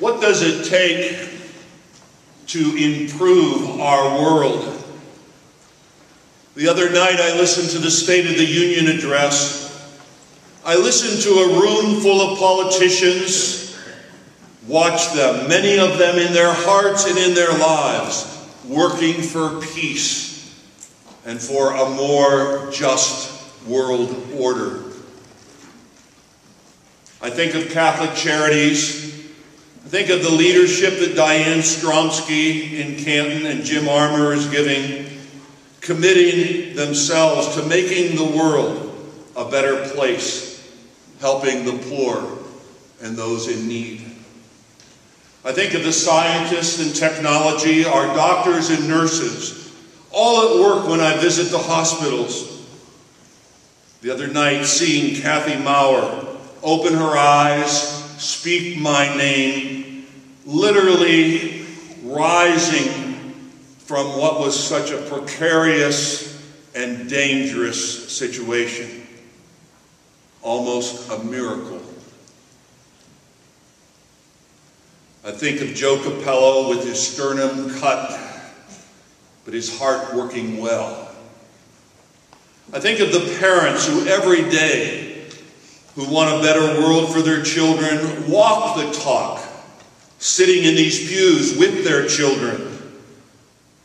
What does it take to improve our world? The other night I listened to the State of the Union address. I listened to a room full of politicians, watched them, many of them in their hearts and in their lives, working for peace and for a more just world order. I think of Catholic Charities. I think of the leadership that Diane Stromsky in Canton and Jim Armour is giving, committing themselves to making the world a better place, helping the poor and those in need. I think of the scientists and technology, our doctors and nurses, all at work when I visit the hospitals. The other night, seeing Kathy Maurer open her eyes, speak my name, literally rising from what was such a precarious and dangerous situation. Almost a miracle. I think of Joe Capello with his sternum cut, but his heart working well. I think of the parents who every day, who want a better world for their children, walk the talk, sitting in these pews with their children.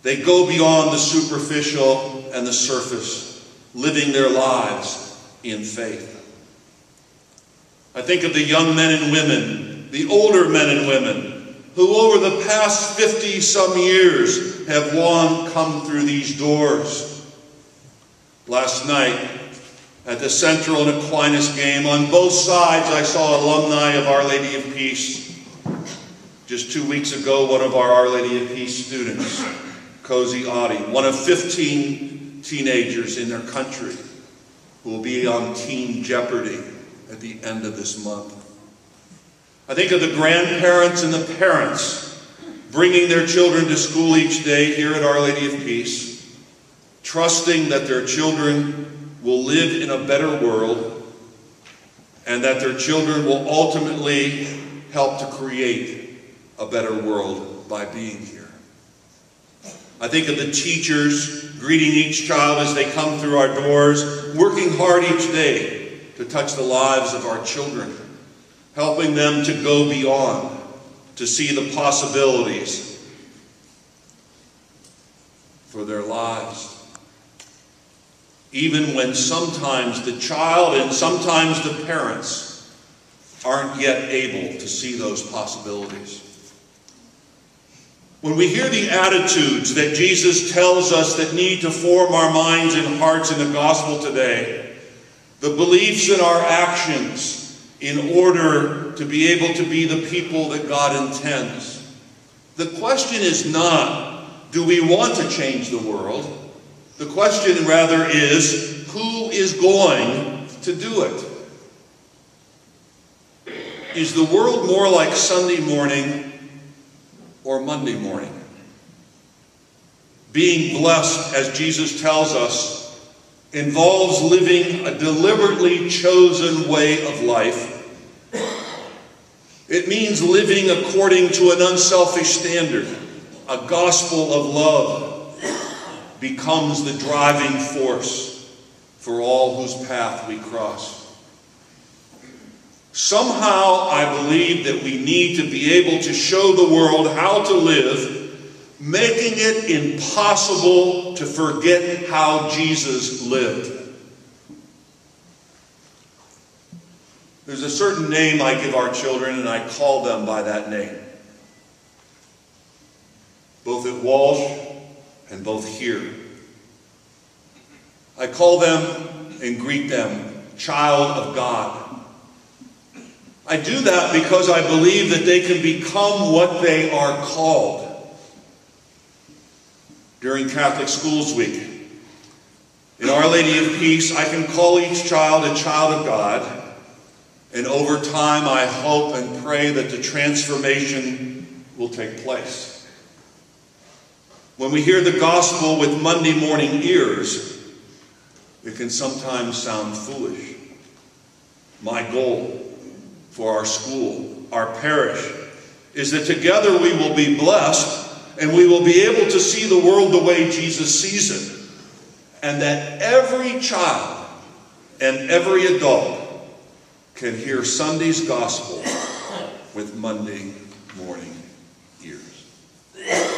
They go beyond the superficial and the surface, living their lives in faith. I think of the young men and women, the older men and women, who over the past 50-some years have come through these doors. Last night, at the Central and Aquinas game, on both sides I saw alumni of Our Lady of Peace. Just 2 weeks ago, one of our Lady of Peace students, Cozy Audi, one of 15 teenagers in their country who will be on Teen Jeopardy at the end of this month. I think of the grandparents and the parents bringing their children to school each day here at Our Lady of Peace, trusting that their children will live in a better world and that their children will ultimately help to create a better world by being here. I think of the teachers greeting each child as they come through our doors, working hard each day to touch the lives of our children, helping them to go beyond, to see the possibilities for their lives. Even when sometimes the child and sometimes the parents aren't yet able to see those possibilities. When we hear the attitudes that Jesus tells us that need to form our minds and hearts in the gospel today, the beliefs in our actions in order to be able to be the people that God intends, the question is not, do we want to change the world? The question rather is, who is going to do it? Is the world more like Sunday morning or Monday morning? Being blessed, as Jesus tells us, involves living a deliberately chosen way of life. It means living according to an unselfish standard. A gospel of love becomes the driving force for all whose path we cross. Somehow I believe that we need to be able to show the world how to live, making it impossible to forget how Jesus lived. There's a certain name I give our children, and I call them by that name. Both at Walsh and both here. I call them and greet them child of God. I do that because I believe that they can become what they are called. During Catholic Schools Week, in Our Lady of Peace, I can call each child a child of God, and over time I hope and pray that the transformation will take place. When we hear the gospel with Monday morning ears, it can sometimes sound foolish. My goal for our school, our parish, is that together we will be blessed and we will be able to see the world the way Jesus sees it. And that every child and every adult can hear Sunday's gospel with Monday morning ears.